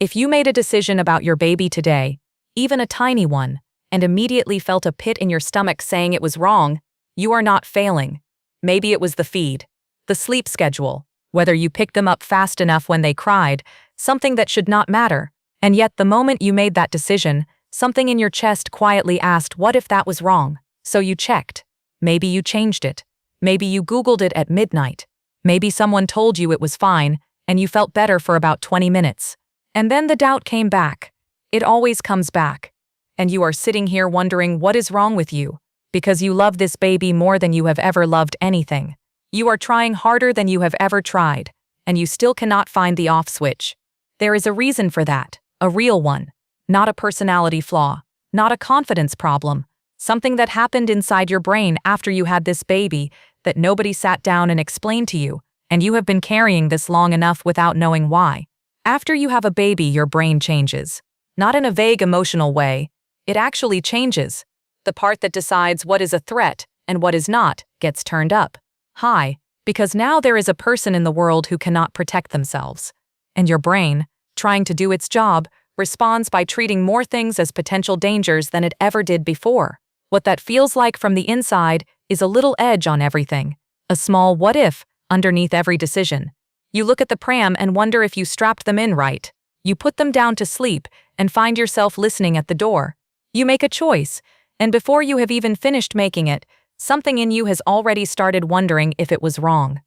If you made a decision about your baby today, even a tiny one, and immediately felt a pit in your stomach saying it was wrong, you are not failing. Maybe it was the feed, the sleep schedule, whether you picked them up fast enough when they cried, something that should not matter. And yet the moment you made that decision, something in your chest quietly asked, what if that was wrong? So you checked. Maybe you changed it. Maybe you Googled it at midnight. Maybe someone told you it was fine, and you felt better for about 20 minutes. And then the doubt came back. It always comes back. And you are sitting here wondering what is wrong with you, because you love this baby more than you have ever loved anything. You are trying harder than you have ever tried, and you still cannot find the off switch. There is a reason for that, a real one, not a personality flaw, not a confidence problem, something that happened inside your brain after you had this baby that nobody sat down and explained to you, and you have been carrying this long enough without knowing why. After you have a baby, your brain changes. Not in a vague emotional way, it actually changes. The part that decides what is a threat and what is not gets turned up high, because now there is a person in the world who cannot protect themselves. And your brain, trying to do its job, responds by treating more things as potential dangers than it ever did before. What that feels like from the inside is a little edge on everything, a small what if underneath every decision. You look at the pram and wonder if you strapped them in right. You put them down to sleep and find yourself listening at the door. You make a choice, and before you have even finished making it, something in you has already started wondering if it was wrong.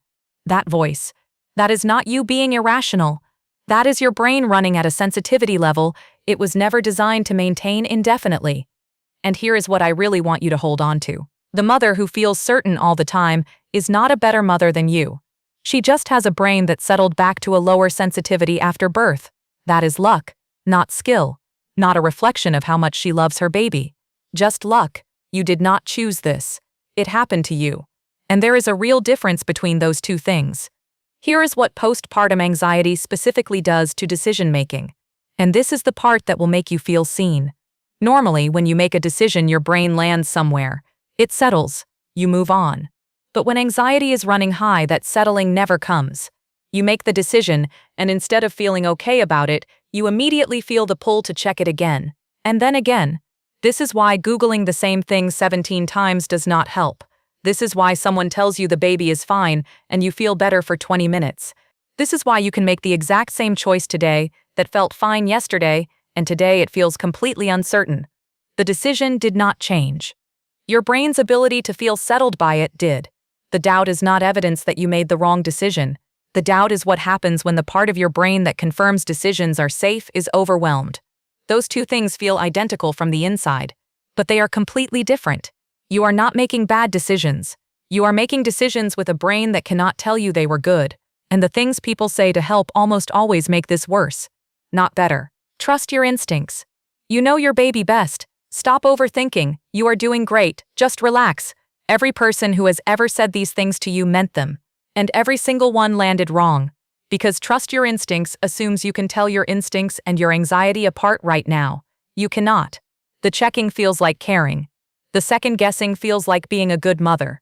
That voice, that is not you being irrational. That is your brain running at a sensitivity level it was never designed to maintain indefinitely. And here is what I really want you to hold on to. The mother who feels certain all the time is not a better mother than you. She just has a brain that settled back to a lower sensitivity after birth. That is luck, not skill, not a reflection of how much she loves her baby. Just luck. You did not choose this. It happened to you. And there is a real difference between those two things. Here is what postpartum anxiety specifically does to decision-making. And this is the part that will make you feel seen. Normally, when you make a decision, your brain lands somewhere. It settles. You move on. But when anxiety is running high, that settling never comes. You make the decision, and instead of feeling okay about it, you immediately feel the pull to check it again. And then again. This is why Googling the same thing 17 times does not help. This is why someone tells you the baby is fine and you feel better for 20 minutes. This is why you can make the exact same choice today that felt fine yesterday, and today it feels completely uncertain. The decision did not change. Your brain's ability to feel settled by it did. The doubt is not evidence that you made the wrong decision. The doubt is what happens when the part of your brain that confirms decisions are safe is overwhelmed. Those two things feel identical from the inside, but they are completely different. You are not making bad decisions. You are making decisions with a brain that cannot tell you they were good, and the things people say to help almost always make this worse, not better. Trust your instincts. You know your baby best. Stop overthinking. You are doing great. Just relax. Every person who has ever said these things to you meant them, and every single one landed wrong. Because trust your instincts assumes you can tell your instincts and your anxiety apart right now. You cannot. The checking feels like caring. The second guessing feels like being a good mother.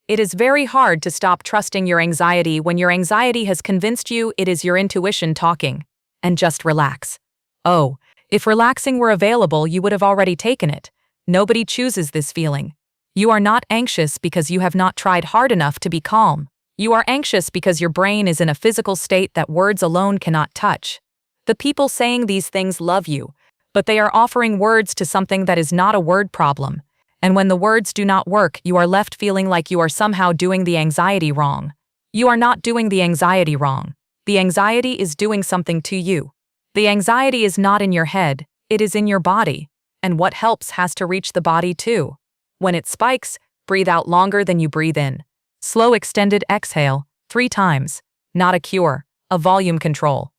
It is very hard to stop trusting your anxiety when your anxiety has convinced you it is your intuition talking. And just relax. Oh, if relaxing were available, you would have already taken it. Nobody chooses this feeling. You are not anxious because you have not tried hard enough to be calm. You are anxious because your brain is in a physical state that words alone cannot touch. The people saying these things love you, but they are offering words to something that is not a word problem. And when the words do not work, you are left feeling like you are somehow doing the anxiety wrong. You are not doing the anxiety wrong. The anxiety is doing something to you. The anxiety is not in your head, it is in your body. And what helps has to reach the body too. When it spikes, breathe out longer than you breathe in. Slow extended exhale, 3 times. Not a cure, a volume control.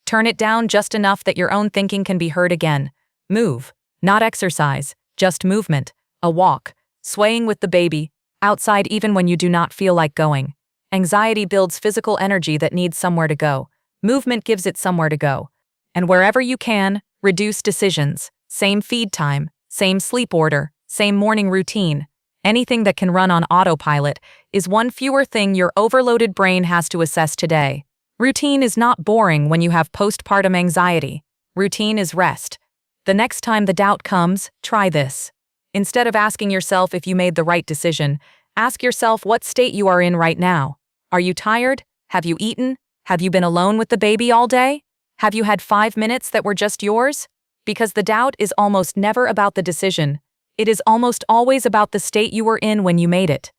Turn it down just enough that your own thinking can be heard again. Move, not exercise, just movement, a walk, swaying with the baby, outside even when you do not feel like going. Anxiety builds physical energy that needs somewhere to go. Movement gives it somewhere to go. And wherever you can, reduce decisions. Same feed time, same sleep order, same morning routine. Anything that can run on autopilot is one fewer thing your overloaded brain has to assess today. Routine is not boring when you have postpartum anxiety. Routine is rest. The next time the doubt comes, try this. Instead of asking yourself if you made the right decision, ask yourself what state you are in right now. Are you tired? Have you eaten? Have you been alone with the baby all day? Have you had 5 minutes that were just yours? Because the doubt is almost never about the decision. It is almost always about the state you were in when you made it.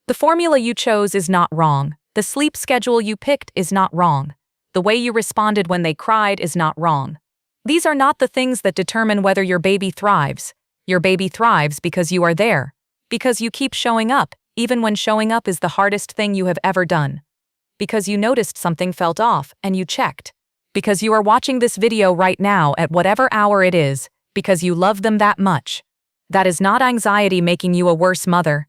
The formula you chose is not wrong. The sleep schedule you picked is not wrong. The way you responded when they cried is not wrong. These are not the things that determine whether your baby thrives. Your baby thrives because you are there. Because you keep showing up, even when showing up is the hardest thing you have ever done. Because you noticed something felt off and you checked. Because you are watching this video right now at whatever hour it is, because you love them that much. That is not anxiety making you a worse mother.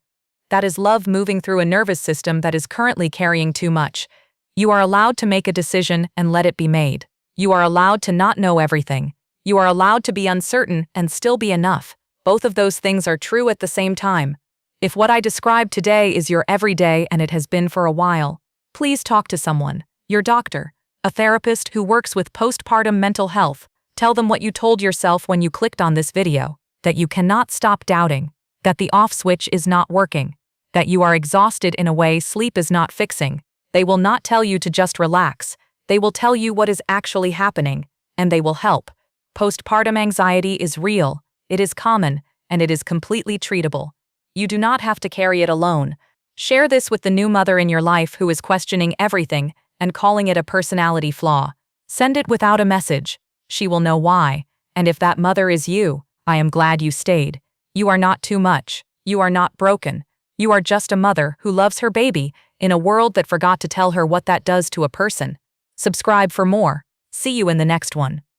That is love moving through a nervous system that is currently carrying too much. You are allowed to make a decision and let it be made. You are allowed to not know everything. You are allowed to be uncertain and still be enough. Both of those things are true at the same time. If what I described today is your everyday and it has been for a while, please talk to someone, your doctor, a therapist who works with postpartum mental health. Tell them what you told yourself when you clicked on this video, that you cannot stop doubting, that the off switch is not working, that you are exhausted in a way sleep is not fixing. They will not tell you to just relax. They will tell you what is actually happening, and they will help. Postpartum anxiety is real, it is common, and it is completely treatable. You do not have to carry it alone. Share this with the new mother in your life who is questioning everything and calling it a personality flaw. Send it without a message. She will know why. And if that mother is you, I am glad you stayed. You are not too much. You are not broken. You are just a mother who loves her baby in a world that forgot to tell her what that does to a person. Subscribe for more. See you in the next one.